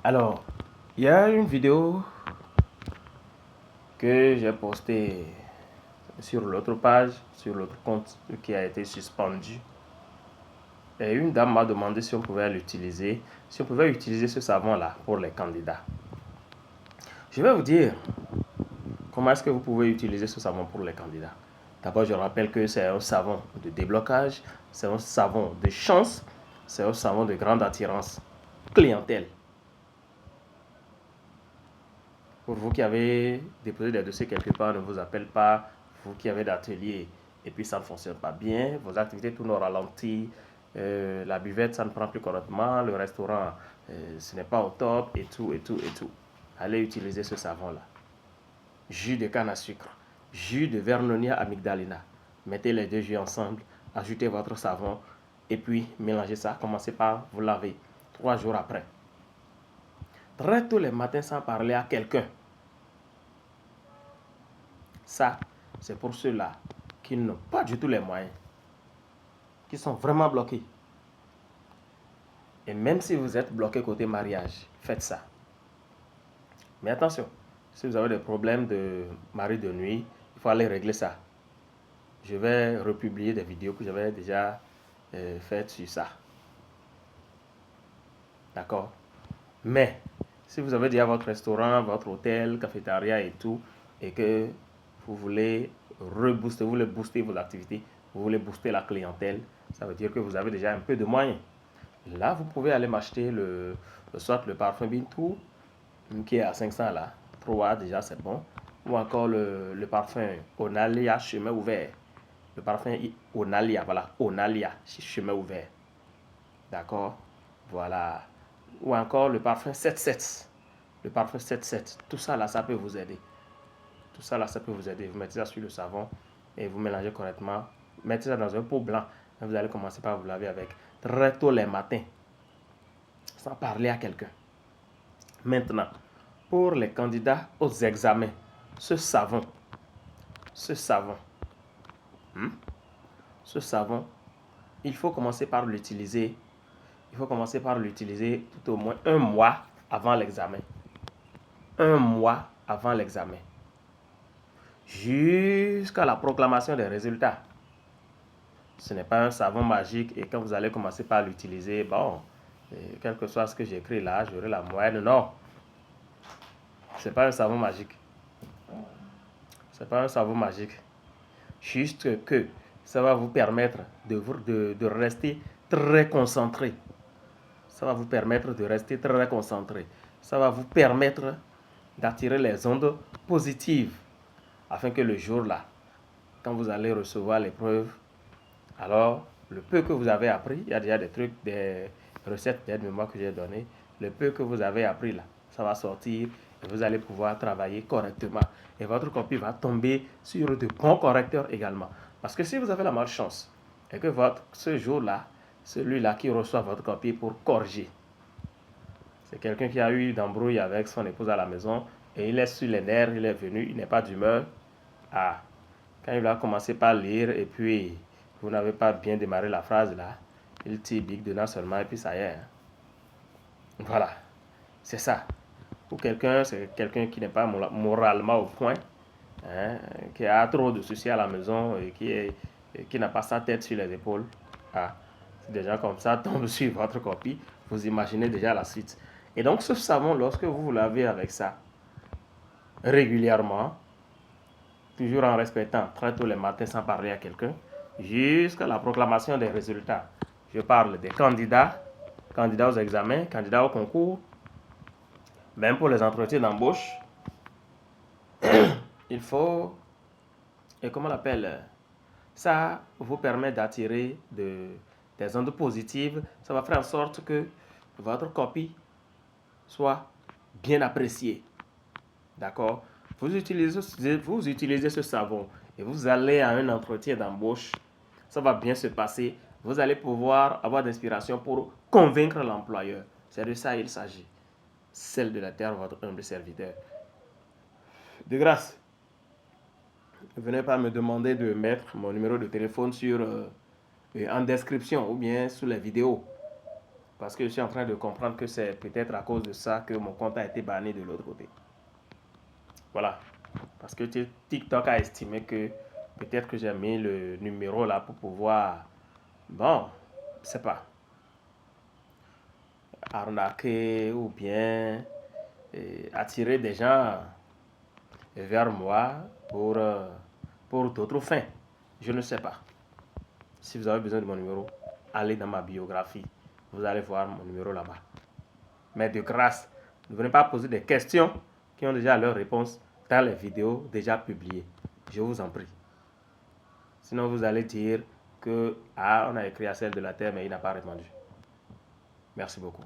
Alors, il y a une vidéo que j'ai postée sur l'autre page, sur l'autre compte qui a été suspendu. Et une dame m'a demandé si on pouvait l'utiliser, si on pouvait utiliser ce savon-là pour les candidats. Je vais vous dire comment est-ce que vous pouvez utiliser ce savon pour les candidats. D'abord, je rappelle que c'est un savon de déblocage, c'est un savon de chance, c'est un savon de grande attirance clientèle. Pour vous qui avez déposé des dossiers quelque part, ne vous appelle pas. Vous qui avez d'atelier et puis ça ne fonctionne pas bien, vos activités tournent au ralenti, la buvette ça ne prend plus correctement, le restaurant ce n'est pas au top et tout et tout et tout. Allez utiliser ce savon-là. Jus de canne à sucre, jus de Vernonia amygdalina. Mettez les deux jus ensemble, ajoutez votre savon et puis mélangez ça. Commencez par vous laver 3 jours après. Très tôt les matins sans parler à quelqu'un. Ça, c'est pour ceux-là qui n'ont pas du tout les moyens, qui sont vraiment bloqués. Et même si vous êtes bloqué côté mariage, faites ça. Mais attention, si vous avez des problèmes de mari de nuit, il faut aller régler ça. Je vais republier des vidéos que j'avais déjà faites sur ça. D'accord? Mais, si vous avez déjà votre restaurant, votre hôtel, cafétéria et tout, et que vous voulez rebooster, vous voulez booster vos activités, vous voulez booster la clientèle, ça veut dire que vous avez déjà un peu de moyens. Là, vous pouvez aller m'acheter soit le parfum Bintou, qui est à 500 là. 3 déjà, c'est bon. Ou encore le parfum Onalia, chemin ouvert. Le parfum Onalia, voilà. Onalia, chemin ouvert. D'accord? Voilà. Ou encore le parfum 77. Le parfum 77. Tout ça là, ça peut vous aider. Tout ça là, ça peut vous aider. Vous mettez ça sur le savon et vous mélangez correctement. Mettez ça dans un pot blanc. Et vous allez commencer par vous laver avec très tôt les matins. Sans parler à quelqu'un. Maintenant, pour les candidats aux examens, ce savon, ce savon, hmm, ce savon, il faut commencer par l'utiliser. Il faut commencer par l'utiliser tout au moins un mois avant l'examen. Un mois avant l'examen. Jusqu'à la proclamation des résultats. Ce n'est pas un savon magique et quand vous allez commencer par l'utiliser, bon, quel que soit ce que j'écris là, j'aurai la moyenne. Non, ce n'est pas un savon magique. Ce n'est pas un savon magique. Juste que ça va vous permettre de rester très concentré. Ça va vous permettre de rester très concentré. Ça va vous permettre d'attirer les ondes positives afin que le jour-là, quand vous allez recevoir l'épreuve, alors le peu que vous avez appris, il y a déjà des trucs, des recettes d'aide-mémoire que j'ai données, le peu que vous avez appris là, ça va sortir et vous allez pouvoir travailler correctement. Et votre copie va tomber sur de bons correcteurs également. Parce que si vous avez la malchance et que ce jour-là, celui-là qui reçoit votre copie pour corriger, c'est quelqu'un qui a eu d'embrouille avec son épouse à la maison et il est sur les nerfs, il est venu, il n'est pas d'humeur. Ah, quand il va commencer par lire et puis vous n'avez pas bien démarré la phrase là, il tire big dedans seulement et puis ça y est. Voilà, c'est ça. Pour quelqu'un, c'est quelqu'un qui n'est pas moralement au point, hein, qui a trop de soucis à la maison et qui n'a pas sa tête sur les épaules. Ah, si des gens comme ça tombent sur votre copie, vous imaginez déjà la suite. Et donc ce savon, lorsque vous vous lavez avec ça régulièrement, toujours en respectant très tôt les matins sans parler à quelqu'un, jusqu'à la proclamation des résultats. Je parle des candidats, candidats aux examens, candidats au concours, même pour les entretiens d'embauche. Il faut, et comment on l'appelle, ça vous permet d'attirer des ondes positives. Ça va faire en sorte que votre copie soit bien appréciée. D'accord? Vous utilisez ce savon et vous allez à un entretien d'embauche. Ça va bien se passer. Vous allez pouvoir avoir d'inspiration pour convaincre l'employeur. C'est de ça il s'agit. Celle de la terre, votre humble serviteur. De grâce, ne venez pas me demander de mettre mon numéro de téléphone en description ou bien sous les vidéos. Parce que je suis en train de comprendre que c'est peut-être à cause de ça que mon compte a été banni de l'autre côté. Voilà. Parce que TikTok a estimé que peut-être que j'ai mis le numéro là pour pouvoir, bon, je sais pas, arnaquer ou bien attirer des gens vers moi pour d'autres fins. Je ne sais pas. Si vous avez besoin de mon numéro, allez dans ma biographie. Vous allez voir mon numéro là-bas. Mais de grâce, ne venez pas poser des questions qui ont déjà leur réponse dans les vidéos déjà publiées. Je vous en prie. Sinon, vous allez dire que on a écrit à celle de la terre, mais il n'a pas répondu. Merci beaucoup.